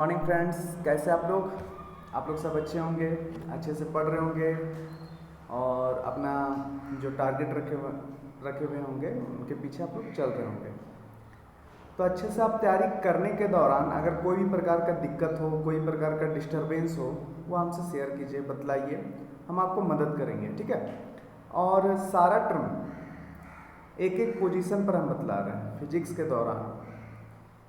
Morning friends, कैसे आप लोग सब अच्छे होंगे, अच्छे से पढ़ रहे होंगे और अपना जो टारगेट रखे हुए होंगे उनके पीछे आप लोग चल रहे होंगे। तो अच्छे से आप तैयारी करने के दौरान अगर कोई भी प्रकार का दिक्कत हो, कोई प्रकार का डिस्टरबेंस हो, वो हमसे शेयर कीजिए, बतलाइए, हम आपको मदद करेंगे, ठीक है। और सारा टर्म एक एक पोजीशन पर हम बतला रहे हैं फिजिक्स के दौरान।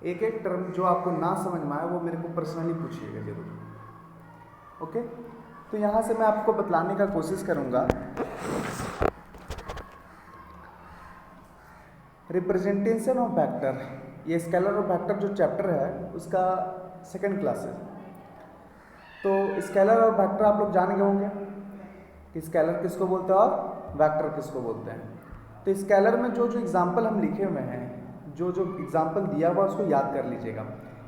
एक एक टर्म जो आपको ना समझ में आए वो मेरे को पर्सनली पूछिएगा जरूर, ओके। तो यहाँ से मैं आपको बतलाने का कोशिश करूँगा। रिप्रेजेंटेशन ऑफ वेक्टर, ये स्केलर और वेक्टर जो चैप्टर है उसका सेकंड क्लास है। तो स्केलर और वेक्टर आप लोग जान गए होंगे कि स्केलर किसको बोलते हैं और वेक्टर किसको बोलते हैं। तो स्केलर में जो जो एग्जाम्पल हम लिखे हुए हैं, जो जो एग्जाम्पल दिया हुआ है उसको याद कर लीजिएगा,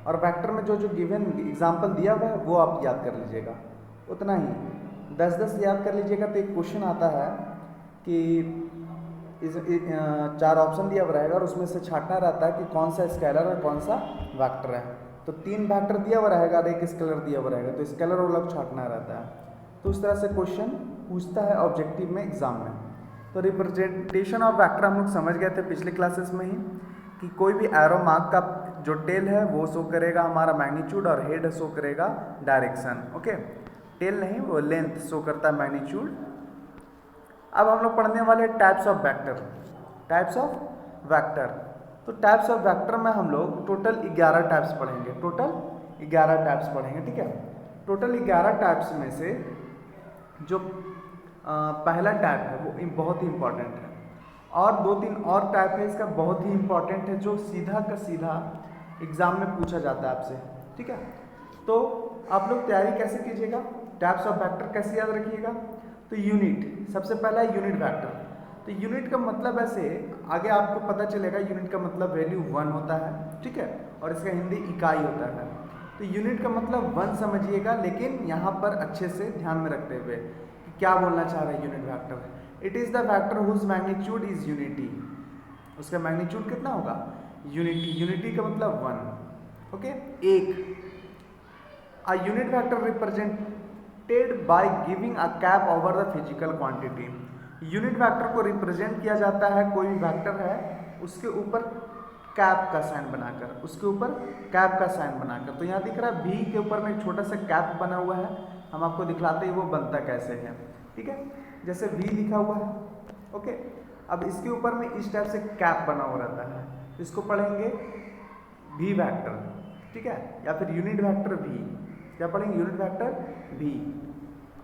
और वेक्टर में जो जो गिवन एग्जाम्पल दिया हुआ है वो आप याद कर लीजिएगा। उतना ही 10-10 याद कर लीजिएगा। तो एक क्वेश्चन आता है कि चार ऑप्शन दिया हुआ रहेगा और उसमें से छांटना रहता है कि कौन सा स्केलर और कौन सा वेक्टर है। तो 3 वेक्टर दिया हुआ रहेगा और एक स्केलर दिया हुआ रहेगा, तो स्केलर और अलग छांटना रहता है। तो उस तरह से क्वेश्चन पूछता है ऑब्जेक्टिव में, एग्जाम में। तो रिप्रेजेंटेशन ऑफ वेक्टर हम लोग समझ गए थे पिछले क्लासेस में ही कि कोई भी एरो मार्क का जो टेल है वो शो करेगा हमारा मैग्नीट्यूड और हेड शो करेगा डायरेक्शन, ओके। टेल नहीं, वो लेंथ शो करता है, मैग्नीट्यूड। अब हम लोग पढ़ने वाले types of vector. Types of vector, तो टाइप्स ऑफ वेक्टर में हम लोग टोटल 11 टाइप्स पढ़ेंगे। टोटल 11 टाइप्स पढ़ेंगे, ठीक है। टोटल 11 टाइप्स में से जो पहला टाइप है वो बहुत ही इंपॉर्टेंट है, और 2-3 और टाइप है इसका बहुत ही इंपॉर्टेंट है जो सीधा का सीधा एग्जाम में पूछा जाता है आपसे, ठीक है। तो आप लोग तैयारी कैसे कीजिएगा, टाइप्स ऑफ वेक्टर कैसे याद रखिएगा। तो यूनिट, सबसे पहला है यूनिट वेक्टर। तो यूनिट का मतलब ऐसे आगे आपको पता चलेगा, यूनिट का मतलब वैल्यू 1 होता है, ठीक है, और इसका हिंदी इकाई होता है। तो यूनिट का मतलब 1 समझिएगा, लेकिन यहाँ पर अच्छे से ध्यान में रखते हुए कि क्या बोलना चाह रहे हैं unit vector. It is the vector whose magnitude is unity. उसका मैग्नीट्यूड कितना होगा, यूनिटी। यूनिटी का मतलब 1, ओके, एक। A unit vector represented by giving a cap over the physical quantity. Unit vector को रिप्रेजेंट किया जाता है, कोई भी वेक्टर है उसके ऊपर कैप का साइन बनाकर, उसके ऊपर कैप का साइन बनाकर। तो यहाँ दिख रहा है भी के ऊपर में एक छोटा सा कैप बना हुआ है, हम आपको दिखलाते हैं वो बनता कैसे है, ठीक है। जैसे वी लिखा हुआ है, ओके। अब इसके ऊपर में इस टाइप से कैप बना हुआ रहता है, तो इसको पढ़ेंगे भी वेक्टर, ठीक है, या फिर यूनिट वेक्टर भी। क्या पढ़ेंगे, यूनिट वेक्टर भी।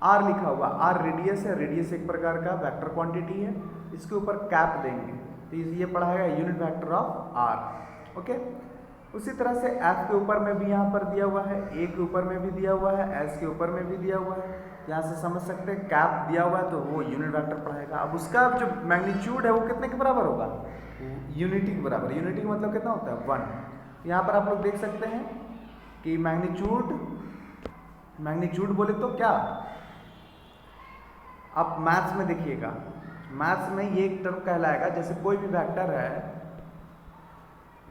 आर लिखा हुआ, आर रेडियस है, रेडियस एक प्रकार का वेक्टर क्वांटिटी है, इसके ऊपर कैप देंगे तो ये पढ़ा है unit vector of R, okay. उसी तरह से एफ के ऊपर में भी यहाँ पर दिया हुआ है, ए के ऊपर में भी दिया हुआ है, एस के ऊपर में भी दिया हुआ है। यहाँ से समझ सकते हैं कैप दिया हुआ है तो वो यूनिट वेक्टर पढ़ाएगा। अब उसका जो मैग्नीट्यूड है वो कितने के बराबर होगा, यूनिटी के बराबर। यूनिटी का मतलब कितना होता है, 1। यहाँ पर आप लोग देख सकते हैं कि मैग्नीट्यूड बोले तो क्या, आप मैथ्स में देखिएगा, मैथ्स में ये एक टर्म कहलाएगा, जैसे कोई भी वेक्टर है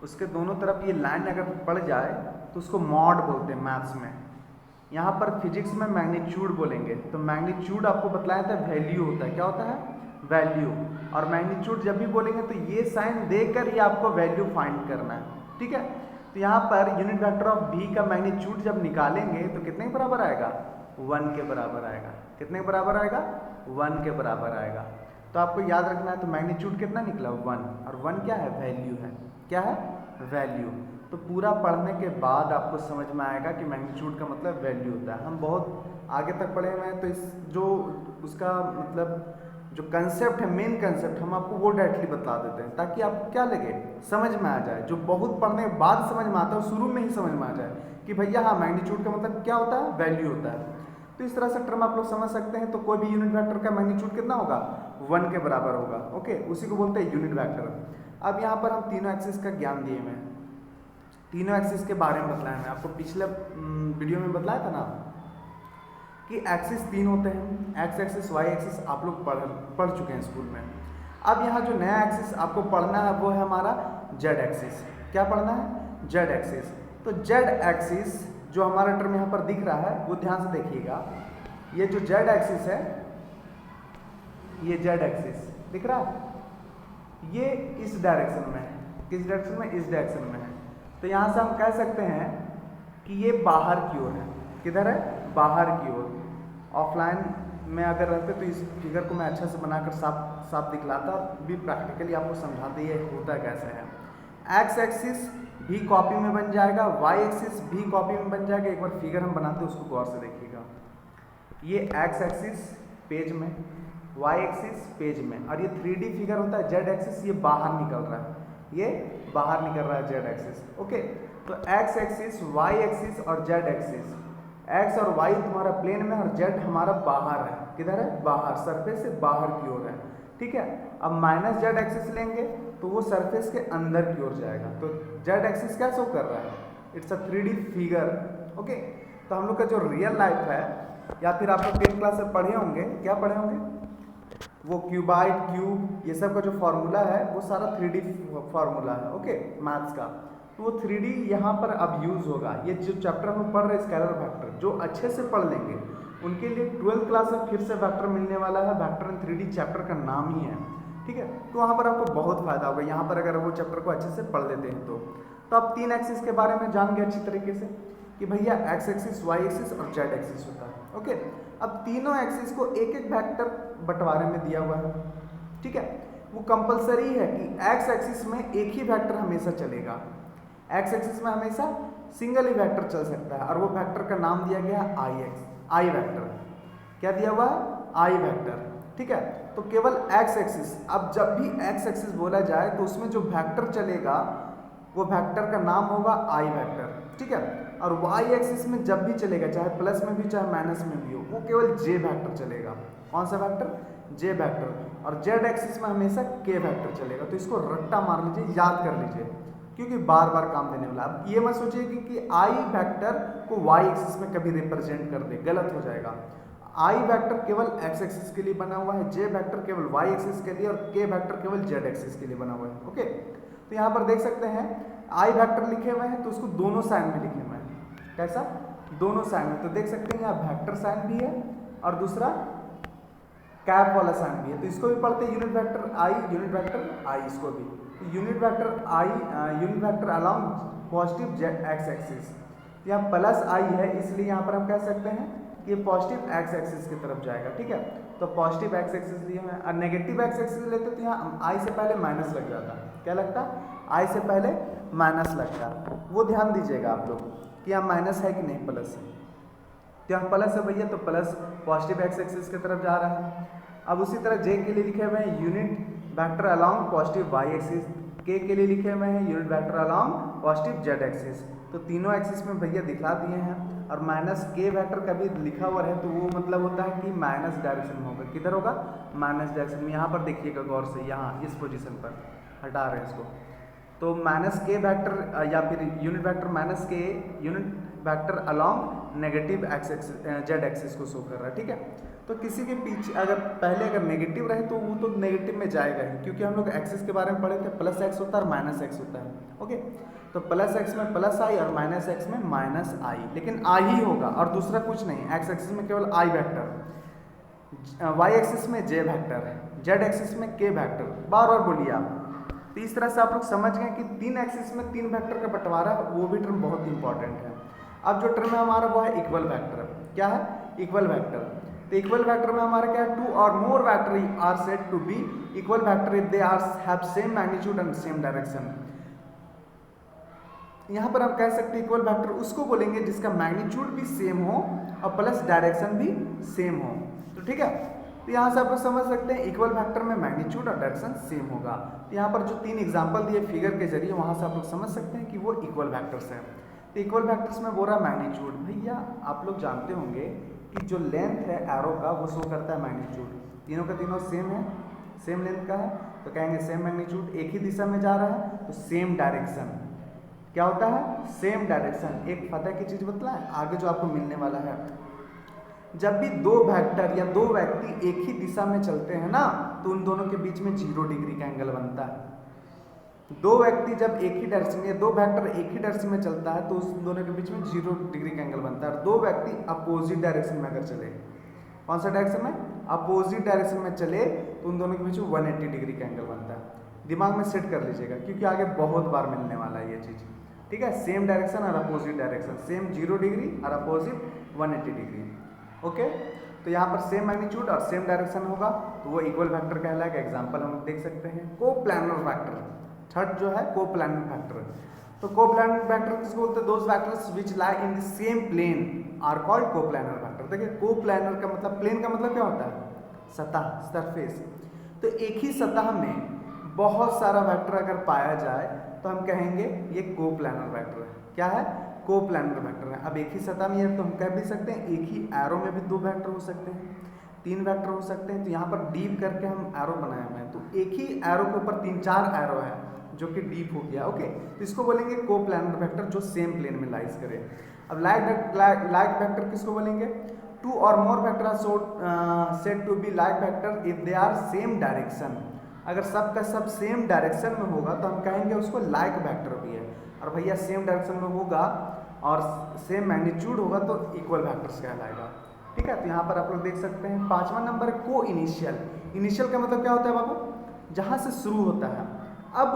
उसके दोनों तरफ ये लाइन अगर पड़ जाए तो उसको मॉड बोलते हैं मैथ्स में। यहाँ पर फिजिक्स में मैग्नीट्यूड बोलेंगे। तो मैग्नीट्यूड आपको बतलाया था वैल्यू होता है, क्या होता है, वैल्यू। और मैग्नीट्यूड जब भी बोलेंगे तो ये साइन देकर ही आपको वैल्यू फाइंड करना है, ठीक है। तो यहाँ पर यूनिट वेक्टर ऑफ भी का मैग्नीट्यूड जब निकालेंगे तो कितने के बराबर आएगा, 1 के बराबर आएगा। कितने के बराबर आएगा, 1 के बराबर आएगा। तो आपको याद रखना है, तो मैग्नीट्यूड कितना निकला, 1, और 1 क्या है, वैल्यू है। क्या है, वैल्यू। तो पूरा पढ़ने के बाद आपको समझ में आएगा कि मैग्नीट्यूड का मतलब वैल्यू होता है। हम बहुत आगे तक पढ़े हुए हैं, तो इस जो उसका मतलब जो कंसेप्ट है, मेन कंसेप्ट, हम आपको वो डायरेक्टली बता देते हैं ताकि आपको क्या लगे, समझ में आ जाए। जो बहुत पढ़ने के बाद समझ में आता है शुरू में ही समझ में आ जाए कि भैया हाँ मैग्नीट्यूड का मतलब क्या होता है, वैल्यू होता है। तो इस तरह से टर्म आप लोग समझ सकते हैं। तो कोई भी यूनिट वेक्टर का मैग्नीट्यूड कितना होगा, 1 के बराबर होगा, ओके। उसी को बोलते हैं यूनिट वेक्टर। अब यहाँ पर हम तीनों एक्सिस का ज्ञान दिए हुए हैं, तीनों एक्सिस के बारे में बताया मैं आपको पिछले वीडियो में बताया था ना कि एक्सिस 3 होते हैं, एक्स एक्सिस, वाई एक्सिस, आप लोग पढ़ चुके हैं स्कूल में। अब यहाँ जो नया एक्सिस आपको पढ़ना है वो है हमारा जेड एक्सिस। क्या पढ़ना है, जेड एक्सिस। तो जेड एक्सिस जो हमारा टर्म यहाँ पर दिख रहा है वो ध्यान से देखिएगा, ये जो जेड एक्सिस है, ये जेड एक्सिस दिख रहा है, ये इस डायरेक्शन में है। किस डायरेक्शन में? इस डायरेक्शन में है। तो यहाँ से हम कह सकते हैं कि ये बाहर की ओर है। किधर है? बाहर की ओर। ऑफलाइन में अगर रहते तो इस फिगर को मैं अच्छे से बनाकर साफ दिखलाता, भी प्रैक्टिकली आपको समझाते ये होता कैसे है। एक्स एक्सिस भी कॉपी में बन जाएगा, वाई एक्सिस भी कॉपी में बन जाएगा। एक बार फिगर हम बनाते हैं, उसको गौर से देखिएगा। ये एक्स एक्सिस पेज में, वाई एक्सिस पेज में, और ये 3D फिगर होता है। जेड एक्सिस ये बाहर निकल रहा है, ये बाहर निकल रहा है जेड एक्सिस। ओके, तो एक्स एक्सिस, वाई एक्सिस और जेड एक्सिस, एक्स और वाई तुम्हारा प्लेन में और जेड हमारा बाहर है। किधर है? बाहर, सरफेस से बाहर की ओर है। ठीक है, अब माइनस जेड एक्सिस लेंगे तो वो सरफेस के अंदर की ओर जाएगा। तो जेड एक्सिस क्या शो कर रहा है? It's a 3D figure. Okay, तो हम लोग का जो रियल लाइफ है, या फिर आप लोग 10th क्लास में पढ़े होंगे, क्या पढ़े होंगे, वो क्यूबाइड, क्यूब, ये सब का जो फॉर्मूला है वो सारा 3D फॉर्मूला है। ओके, मैथ्स का। तो वो 3D यहाँ पर अब यूज होगा। ये जो चैप्टर हम पढ़ रहे हैं स्केलर वेक्टर, जो अच्छे से पढ़ लेंगे उनके लिए 12th क्लास में फिर से वेक्टर मिलने वाला है। वेक्टर इन 3D चैप्टर का नाम ही है। ठीक है, तो वहाँ पर आपको बहुत फायदा होगा यहाँ पर अगर वो चैप्टर को अच्छे से पढ़ लेते हैं तो आप 3 एक्सिस के बारे में जान गए अच्छी तरीके से कि भैया एक्स एक्सिस, वाई एक्सिस और जेड एक्सिस होता है। ओके, अब तीनों एक्सिस को एक एक वेक्टर बंटवारे में दिया हुआ है। ठीक है, वो कंपलसरी है कि एक्स एक्सिस में एक ही वेक्टर हमेशा चलेगा। एक्स एक्सिस में हमेशा सिंगल ही वेक्टर चल सकता है, और वो वेक्टर का नाम दिया गया है आई एक्स, आई वेक्टर। क्या दिया हुआ है? आई वेक्टर। ठीक है, तो केवल एक्स एक्सिस, अब जब भी एक्स एक्सिस बोला जाए तो उसमें जो वेक्टर चलेगा वो वेक्टर का नाम होगा आई वेक्टर। ठीक है, और वाई एक्सिस में जब भी चलेगा, चाहे प्लस में भी चाहे माइनस में भी हो, वो केवल जे वेक्टर चलेगा। कौन सा वेक्टर? जे वेक्टर। और जेड एक्सिस में हमेशा के वेक्टर चलेगा। तो इसको रट्टा मार लीजिए, याद कर लीजिए, क्योंकि बार बार काम देने वाला। अब ये मत सोचिए कि आई वेक्टर को वाई एक्सिस में कभी रिप्रेजेंट कर दे, गलत हो जाएगा। आई वेक्टर केवल एक्स एक्सिस के लिए बना हुआ है, जे वेक्टर केवल वाई एक्सिस के लिए, और के वेक्टर केवल जेड एक्सिस के लिए बना हुआ है। ओके, तो यहाँ पर देख सकते हैं आई वेक्टर लिखे हुए हैं तो उसको दोनों साइन में लिखे हुए हैं। कैसा? दोनों साइन में। तो देख सकते हैं यहाँ वेक्टर साइन भी है और दूसरा कैप वाला साइन भी है। तो इसको भी पढ़ते हैं unit vector I, unit vector I. इसको भी unit vector I, unit vector along positive Z X axis. यहाँ प्लस आई है, इसलिए यहाँ पर हम कह सकते हैं कि ये पॉजिटिव एक्स एक्सिस की तरफ जाएगा। ठीक है, तो पॉजिटिव एक्स एक्सिस लिए हैं। और नेगेटिव एक्स एक्सिस लेते तो यहाँ आई से पहले माइनस लग जाता। क्या लगता? आई से पहले माइनस लगता। वो ध्यान दीजिएगा आप लोग कि यहाँ माइनस है कि नहीं, प्लस है। तो यहाँ प्लस है भैया, तो प्लस पॉजिटिव एक्स एक्सिस की तरफ जा रहा है। अब उसी तरह जे के लिए लिखे हुए हैं unit vector along positive Y axis, के लिए लिखे हुए हैं unit vector along positive Z axis. तो तीनों एक्सिस में भैया दिखला दिए हैं। और माइनस के वेक्टर कभी लिखा हुआ है तो वो मतलब होता है कि माइनस डायरेक्शन में होगा। किधर होगा? माइनस डायरेक्शन में। यहाँ पर देखिएगा गौर से, यहाँ इस पोजीशन पर हटा रहे हैं इसको। तो माइनस के वेक्टर या फिर यूनिट वेक्टर माइनस के unit vector along negative x Z axis को शो कर रहा है। ठीक है, तो किसी के पीछे अगर पहले अगर नेगेटिव रहे तो वो तो नेगेटिव में जाएगा ही, क्योंकि हम लोग एक्सिस के बारे में पढ़े थे, प्लस एक्स होता है और माइनस एक्स होता है। ओके, तो प्लस एक्स में प्लस आई और माइनस एक्स में माइनस आई, लेकिन आई ही होगा और दूसरा कुछ नहीं। एक्स एक्सिस में केवल आई वेक्टर, वाई एक्सिस में जे वेक्टर, जेड एक्सिस में के वेक्टर। बार बार बोलिए आप। तो इस तरह से आप लोग समझ गए कि 3 एक्सिस में 3 वेक्टर का बंटवारा, वो भी टर्म बहुत इंपॉर्टेंट है। अब जो टर्म है हमारा वो है इक्वल वेक्टर। क्या है? Equal vector. तो इक्वल वेक्टर में हमारा क्या है? 2 और more vector are said to be equal vector if they are have same magnitude and same direction. यहाँ पर हम कह सकते हैं इक्वल वेक्टर उसको बोलेंगे जिसका मैग्नीट्यूड भी सेम हो और प्लस डायरेक्शन भी सेम हो। तो ठीक है, तो यहाँ से आप लोग समझ सकते हैं इक्वल वेक्टर में मैग्नीट्यूड और डायरेक्शन सेम होगा। तो यहाँ पर जो 3 एग्जांपल दिए फिगर के जरिए, वहाँ से आप लोग समझ सकते हैं कि वो इक्वल वेक्टर्स हैं। तो इक्वल वेक्टर्स में बोल रहा मैग्नीट्यूड। भैया आप लोग जानते होंगे कि जो लेंथ है एरो का वो शो करता है मैग्नीट्यूड। तीनों का तीनों सेम है, सेम लेंथ का है, तो कहेंगे सेम मैग्नीट्यूड। एक ही दिशा में जा रहा है तो सेम डायरेक्शन। क्या होता है? Same direction. एक पता की चीज़ बतलाएं आगे जो आपको मिलने वाला है, जब भी 2 वेक्टर या 2 व्यक्ति एक ही दिशा में चलते हैं ना, तो उन दोनों के बीच में 0 डिग्री का एंगल बनता है। दो व्यक्ति जब एक ही डायरेक्शन में, दो वेक्टर एक ही डायरेक्शन में चलता है तो उस दोनों के बीच में 0 डिग्री का एंगल बनता है। दो व्यक्ति अपोजिट डायरेक्शन में अगर चले, कौन सा डायरेक्शन में, अपोजिट डायरेक्शन में चले तो उन दोनों के बीच में 180 डिग्री का एंगल बनता है। दिमाग में सेट कर लीजिएगा क्योंकि आगे बहुत बार मिलने वाला है ये चीज़, ठीक है। सेम डायरेक्शन और अपोजिट डायरेक्शन, सेम 0 डिग्री और अपोजिट 180 डिग्री, ओके। तो यहाँ पर सेम मैग्नीट्यूड और सेम डायरेक्शन होगा तो वो इक्वल वेक्टर कहलाएगा। एग्जांपल हम देख सकते हैं कोप्लानर वेक्टर, थर्ड जो है कोप्लानर वेक्टर। तो कोप्लानर वेक्टर किसको बोलते हैं, those vectors which lie in the same plane are called coplanar vector. देखिए कोप्लानर का मतलब, प्लेन का मतलब क्या होता है, सतह, सरफेस। तो एक ही सतह में बहुत सारा वेक्टर अगर पाया जाए तो हम कहेंगे ये कोप्लानर वेक्टर है। क्या है, कोप्लानर वेक्टर है। अब एक ही सतह में है तो हम कह भी सकते हैं एक ही एरो में भी 2 वेक्टर हो सकते हैं, 3 वेक्टर हो सकते हैं। तो यहाँ पर डीप करके हम एरो बनाए हुए हैं, तो एक ही एरो के ऊपर 3-4 एरो है जो कि डीप हो गया, ओके। तो इसको बोलेंगे कोप्लानर वेक्टर जो सेम प्लेन में लाइज करे। अब लाइक वेक्टर किसको बोलेंगे, 2 और more vector are said to be like vector if they are same direction. अगर सब का सब सेम डायरेक्शन में होगा तो हम कहेंगे उसको लाइक वेक्टर भी है। और भैया सेम डायरेक्शन में होगा और सेम मैग्नीट्यूड होगा तो इक्वल वेक्टर्स कहलाएगा, ठीक है। तो यहाँ पर आप लोग देख सकते हैं 5वां नंबर को इनिशियल। इनिशियल का मतलब क्या होता है बाबू, जहाँ से शुरू होता है। अब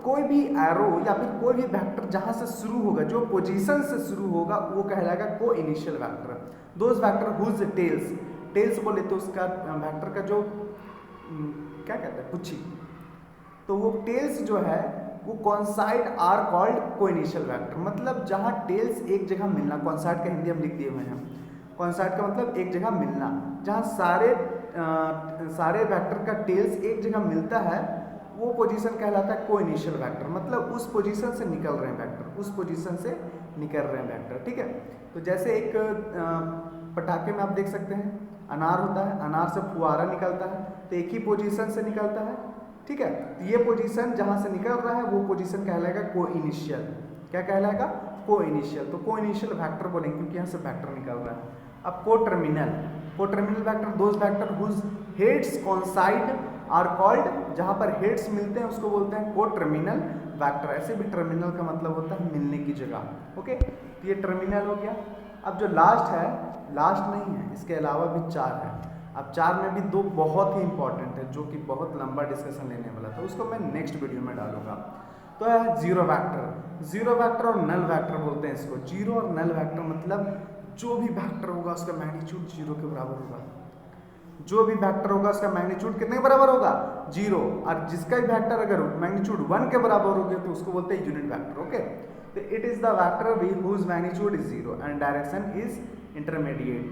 कोई भी एरो या फिर कोई भी वेक्टर जहाँ से शुरू होगा, जो पोजीशन से शुरू होगा वो कहलाएगा coinitial vector. Those vector whose tails, tails बोले तो उसका वेक्टर का जो क्या कहते हैं, पुच्छी, तो वो टेल्स जो है वो कॉन्साइड आर कॉल्ड को इनिशियल वेक्टर। मतलब जहाँ टेल्स एक जगह मिलना, कॉन्साइड का हिंदी हम लिख दिए हुए हैं। कॉन्साइड का मतलब एक जगह मिलना, जहाँ सारे वेक्टर का टेल्स एक जगह मिलता है वो पोजीशन कहलाता है को इनिशियल वेक्टर। मतलब उस पोजीशन से निकल रहे हैं वेक्टर, उस पोजीशन से निकल रहे हैं वेक्टर, ठीक है। तो जैसे एक पटाखे में आप देख सकते हैं अनार होता है, अनार से फुहारा निकलता है तो एक ही पोजीशन से निकलता है, ठीक है। तो ये पोजीशन जहाँ से निकल रहा है वो पोजीशन कहलाएगा को इनिशियल। क्या कहलाएगा, को इनिशियल। तो को इनिशियल वेक्टर बोलेंगे क्योंकि यहाँ से वेक्टर निकल रहा है। अब coterminal, coterminal vector those vector whose heads coincide are called, जहाँ पर हेड्स मिलते हैं उसको बोलते हैं को टर्मिनल वेक्टर। ऐसे भी टर्मिनल का मतलब होता है मिलने की जगह, ओके। तो ये टर्मिनल हो गया। अब जो लास्ट है, लास्ट नहीं है, इसके अलावा भी 4 है। अब 4 में भी 2 बहुत ही इंपॉर्टेंट है जो कि बहुत लंबा डिस्कशन लेने वाला था, उसको मैं नेक्स्ट वीडियो में डालूंगा। तो है जीरो वेक्टर। जीरो वेक्टर और नल वेक्टर बोलते हैं इसको। जीरो और नल वेक्टर मतलब जो भी वेक्टर होगा उसका मैग्नीट्यूड 0 के बराबर होगा। जो भी वेक्टर होगा उसका मैग्नीट्यूड कितने के बराबर होगा, 0। और जिसका भी वेक्टर अगर मैग्नीट्यूड 1 के बराबर हो गया तो उसको बोलते हैं यूनिट वेक्टर, ओके। तो it is the vector whose magnitude is 0 and direction is intermediate.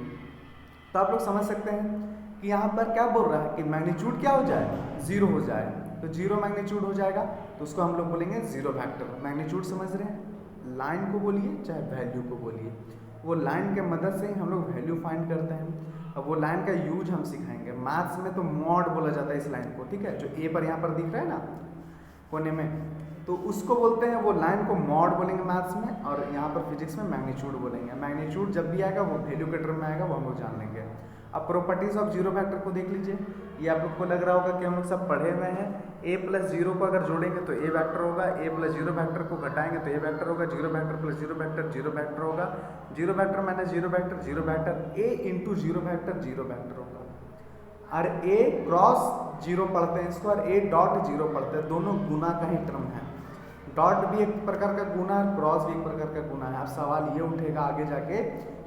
तो आप लोग समझ सकते हैं कि यहाँ पर क्या बोल रहा है कि मैग्नीट्यूड क्या हो जाए, 0 हो जाए। तो 0 मैग्नीट्यूड हो जाएगा तो उसको हम लोग बोलेंगे जीरो वेक्टर। मैग्नीट्यूड समझ रहे हैं, लाइन को बोलिए चाहे वैल्यू को बोलिए, वो लाइन के मदद से ही हम लोग वैल्यू फाइंड करते हैं। अब वो लाइन का यूज हम सिखाएंगे। मैथ्स में तो मॉड बोला जाता है इस लाइन को, ठीक है। जो ए पर यहाँ पर दिख रहा है ना कोने में, तो उसको बोलते हैं, वो लाइन को मॉड बोलेंगे मैथ्स में, और यहाँ पर फिजिक्स में मैग्नीट्यूड बोलेंगे। मैग्नीट्यूड जब भी आएगा वो वैल्यू के टर्म में आएगा, वो हम लोग जान लेंगे। अब प्रॉपर्टीज ऑफ जीरो वेक्टर को देख लीजिए। ये आप लोग को लग रहा होगा कि हम लोग सब पढ़े हुए हैं। a + 0 को अगर जोड़ेंगे तो a वेक्टर होगा, a + 0 वेक्टर को घटाएंगे तो a वेक्टर होगा, 0 वेक्टर + 0 वेक्टर 0 वेक्टर होगा, 0 vector - 0 vector 0 vector, a × 0 vector 0 vector होगा। और a क्रॉस 0 पढ़ते हैं इसको, और a डॉट 0 पढ़ते हैं, दोनों गुना का ही टर्म है। डॉट भी एक प्रकार का गुना है, क्रॉस भी एक प्रकार का गुना है। अब सवाल ये उठेगा आगे जाके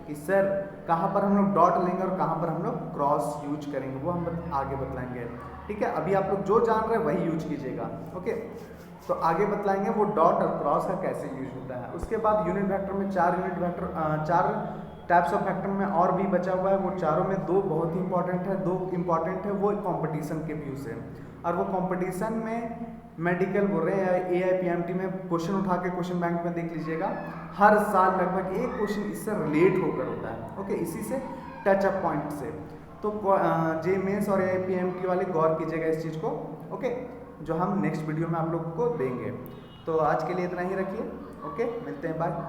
कि सर कहाँ पर हम लोग डॉट लेंगे और कहाँ पर हम लोग क्रॉस यूज करेंगे, वो हम आगे बतलाएंगे, ठीक है। अभी आप लोग जो जान रहे हैं वही यूज कीजिएगा, ओके। तो आगे बतलाएंगे वो डॉट और क्रॉस का कैसे यूज होता है। उसके बाद यूनिट वेक्टर में 4 unit vector 4 types of vector में और भी बचा हुआ है। वो चारों में 2 बहुत ही इंपॉर्टेंट है, 2 इंपॉर्टेंट है वो कंपटीशन के व्यू से। और वो कंपटीशन में मेडिकल बोल रहे हैं, AIPMT में क्वेश्चन उठा के क्वेश्चन बैंक में देख लीजिएगा, हर साल लगभग एक क्वेश्चन इससे रिलेट होकर होता है, ओके, इसी से टच अप पॉइंट से। तो जे मेंस और AIPMT वाले गौर कीजिएगा इस चीज़ को, ओके, जो हम नेक्स्ट वीडियो में आप लोग को देंगे। तो आज के लिए इतना ही रखिए, ओके, मिलते हैं, बाय।